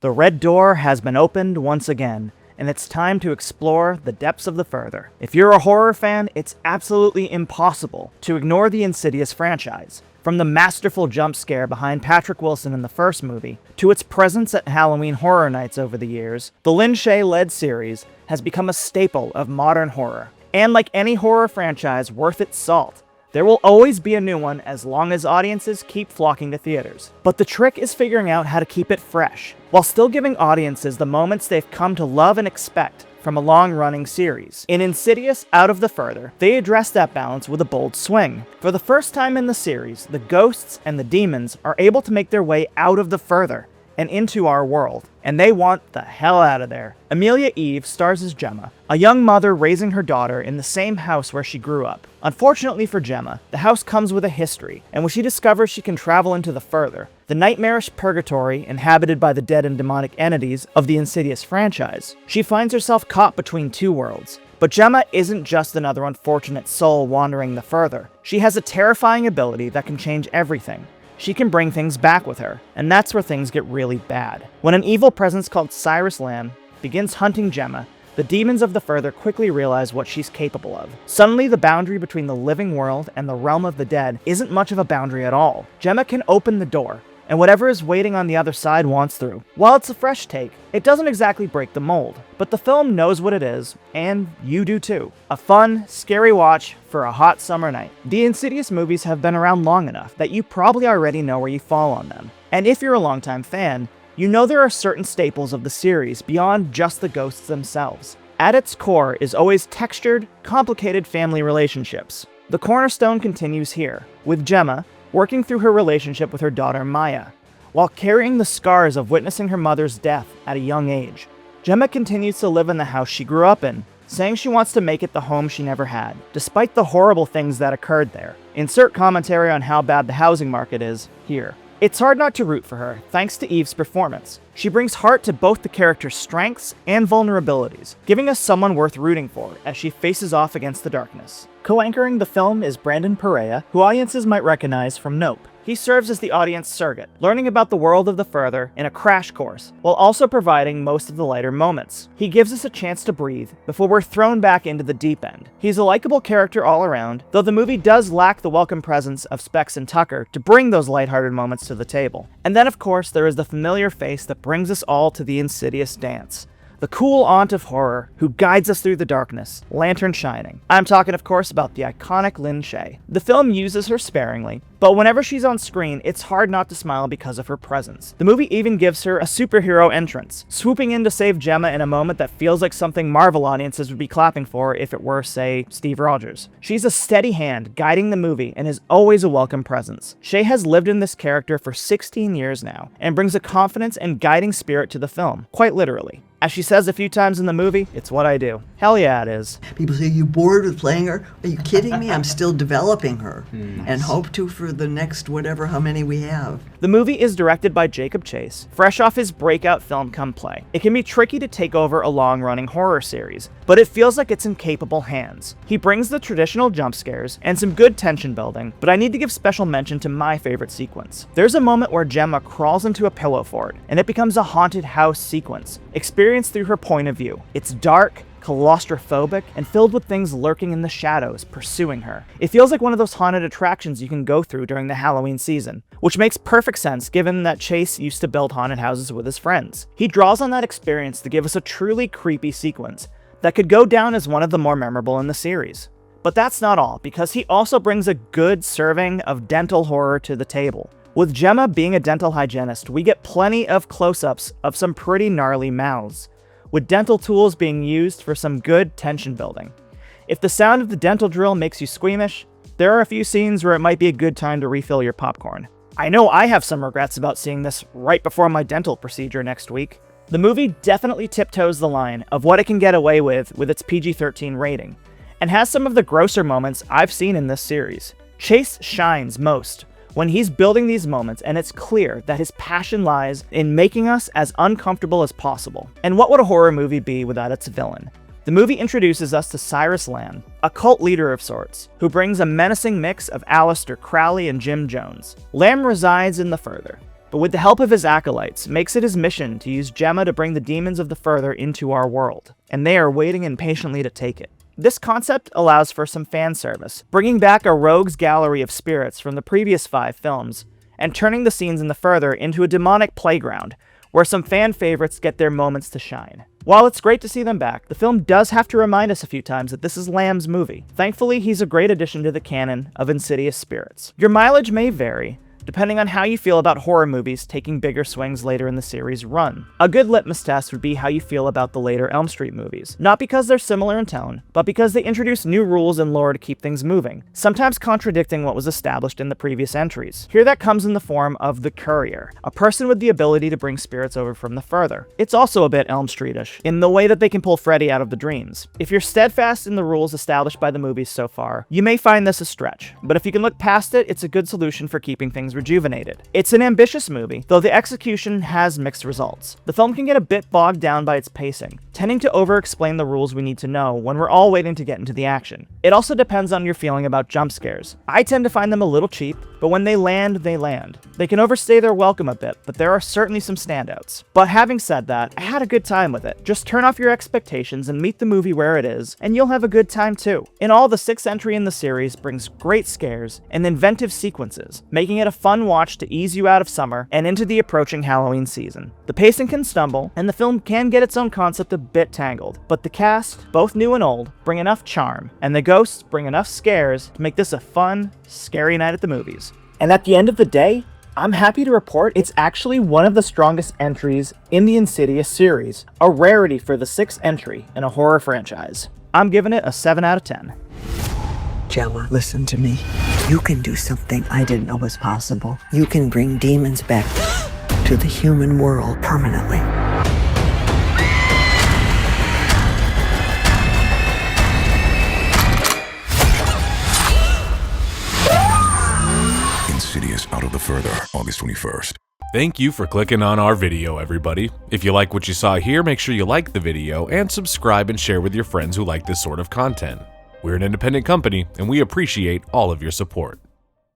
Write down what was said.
The red door has been opened once again, and it's time to explore the depths of the further. If you're a horror fan, it's absolutely impossible to ignore the Insidious franchise. From the masterful jump scare behind Patrick Wilson in the first movie, to its presence at Halloween Horror Nights over the years, the Lin Shaye-led series has become a staple of modern horror. And like any horror franchise worth its salt, there will always be a new one as long as audiences keep flocking to theaters. But the trick is figuring out how to keep it fresh, while still giving audiences the moments they've come to love and expect from a long-running series. In Insidious Out of the Further, they address that balance with a bold swing. For the first time in the series, the ghosts and the demons are able to make their way out of the further and into our world, and they want the hell out of there. Amelia Eve stars as Gemma, a young mother raising her daughter in the same house where she grew up. Unfortunately for Gemma, the house comes with a history, and when she discovers she can travel into the further, the nightmarish purgatory inhabited by the dead and demonic entities of the Insidious franchise, she finds herself caught between two worlds. But Gemma isn't just another unfortunate soul wandering the further. She has a terrifying ability that can change everything. She can bring things back with her, and that's where things get really bad. When an evil presence called Cyrus Lamb begins hunting Gemma, the demons of the further quickly realize what she's capable of. Suddenly, the boundary between the living world and the realm of the dead isn't much of a boundary at all. Gemma can open the door, and whatever is waiting on the other side wants through. While it's a fresh take, it doesn't exactly break the mold, but the film knows what it is, and you do too. A fun, scary watch for a hot summer night. The Insidious movies have been around long enough that you probably already know where you fall on them. And if you're a longtime fan, you know there are certain staples of the series beyond just the ghosts themselves. At its core is always textured, complicated family relationships. The cornerstone continues here, with Gemma working through her relationship with her daughter Maya, while carrying the scars of witnessing her mother's death at a young age. Gemma continues to live in the house she grew up in, saying she wants to make it the home she never had, despite the horrible things that occurred there. Insert commentary on how bad the housing market is here. It's hard not to root for her, thanks to Eve's performance. She brings heart to both the character's strengths and vulnerabilities, giving us someone worth rooting for as she faces off against the darkness. Co-anchoring the film is Brandon Perea, who audiences might recognize from Nope. He serves as the audience surrogate, learning about the world of the further in a crash course, while also providing most of the lighter moments. He gives us a chance to breathe before we're thrown back into the deep end. He's a likable character all around, though the movie does lack the welcome presence of Specs and Tucker to bring those lighthearted moments to the table. And then of course there is the familiar face that brings us all to the Insidious dance. The cool aunt of horror who guides us through the darkness, lantern shining. I'm talking, of course, about the iconic Lin Shaye. The film uses her sparingly, but whenever she's on screen, it's hard not to smile because of her presence. The movie even gives her a superhero entrance, swooping in to save Gemma in a moment that feels like something Marvel audiences would be clapping for if it were, say, Steve Rogers. She's a steady hand guiding the movie and is always a welcome presence. Shaye has lived in this character for 16 years now, and brings a confidence and guiding spirit to the film, quite literally. As she says a few times in the movie, it's what I do. Hell yeah, it is. People say, you bored with playing her? Are you kidding me? I'm still developing her and hope to for the next whatever, how many we have. The movie is directed by Jacob Chase, fresh off his breakout film Come Play. It can be tricky to take over a long-running horror series, but it feels like it's in capable hands. He brings the traditional jump scares and some good tension building, but I need to give special mention to my favorite sequence. There's a moment where Gemma crawls into a pillow fort, and it becomes a haunted house sequence, experienced through her point of view. It's dark, claustrophobic, and filled with things lurking in the shadows, pursuing her. It feels like one of those haunted attractions you can go through during the Halloween season, which makes perfect sense given that Chase used to build haunted houses with his friends. He draws on that experience to give us a truly creepy sequence that could go down as one of the more memorable in the series. But that's not all, because he also brings a good serving of dental horror to the table. With Gemma being a dental hygienist, we get plenty of close-ups of some pretty gnarly mouths, with dental tools being used for some good tension building. If the sound of the dental drill makes you squeamish, there are a few scenes where it might be a good time to refill your popcorn. I know I have some regrets about seeing this right before my dental procedure next week. The movie definitely tiptoes the line of what it can get away with its PG-13 rating, and has some of the grosser moments I've seen in this series. Chase shines most when he's building these moments, and it's clear that his passion lies in making us as uncomfortable as possible. And what would a horror movie be without its villain? The movie introduces us to Cyrus Lamb, a cult leader of sorts, who brings a menacing mix of Aleister Crowley and Jim Jones. Lamb resides in the further, but with the help of his acolytes, makes it his mission to use Gemma to bring the demons of the Further into our world, and they are waiting impatiently to take it. This concept allows for some fan service, bringing back a rogues gallery of spirits from the previous 5 films, and turning the scenes in the Further into a demonic playground, where some fan favorites get their moments to shine. While it's great to see them back, the film does have to remind us a few times that this is Lamb's movie. Thankfully, he's a great addition to the canon of Insidious spirits. Your mileage may vary, depending on how you feel about horror movies taking bigger swings later in the series' run. A good litmus test would be how you feel about the later Elm Street movies. Not because they're similar in tone, but because they introduce new rules and lore to keep things moving, sometimes contradicting what was established in the previous entries. Here that comes in the form of the Courier, a person with the ability to bring spirits over from the Further. It's also a bit Elm Street-ish, in the way that they can pull Freddy out of the dreams. If you're steadfast in the rules established by the movies so far, you may find this a stretch, but if you can look past it, it's a good solution for keeping things rejuvenated. It's an ambitious movie, though the execution has mixed results. The film can get a bit bogged down by its pacing, tending to over-explain the rules we need to know when we're all waiting to get into the action. It also depends on your feeling about jump scares. I tend to find them a little cheap, but when they land, they land. They can overstay their welcome a bit, but there are certainly some standouts. But having said that, I had a good time with it. Just turn off your expectations and meet the movie where it is, and you'll have a good time too. In all, the 6th entry in the series brings great scares and inventive sequences, making it a fun watch to ease you out of summer and into the approaching Halloween season. The pacing can stumble, and the film can get its own concept a bit tangled, but the cast, both new and old, bring enough charm, and the ghosts bring enough scares to make this a fun, scary night at the movies. And at the end of the day, I'm happy to report it's actually one of the strongest entries in the Insidious series, a rarity for the 6th entry in a horror franchise. I'm giving it a 7 out of 10. Gemma, listen to me. You can do something I didn't know was possible. You can bring demons back to the human world permanently. Insidious Out of the Further, August 21st. Thank you for clicking on our video, everybody. If you like what you saw here, make sure you like the video and subscribe and share with your friends who like this sort of content. We're an independent company, and we appreciate all of your support.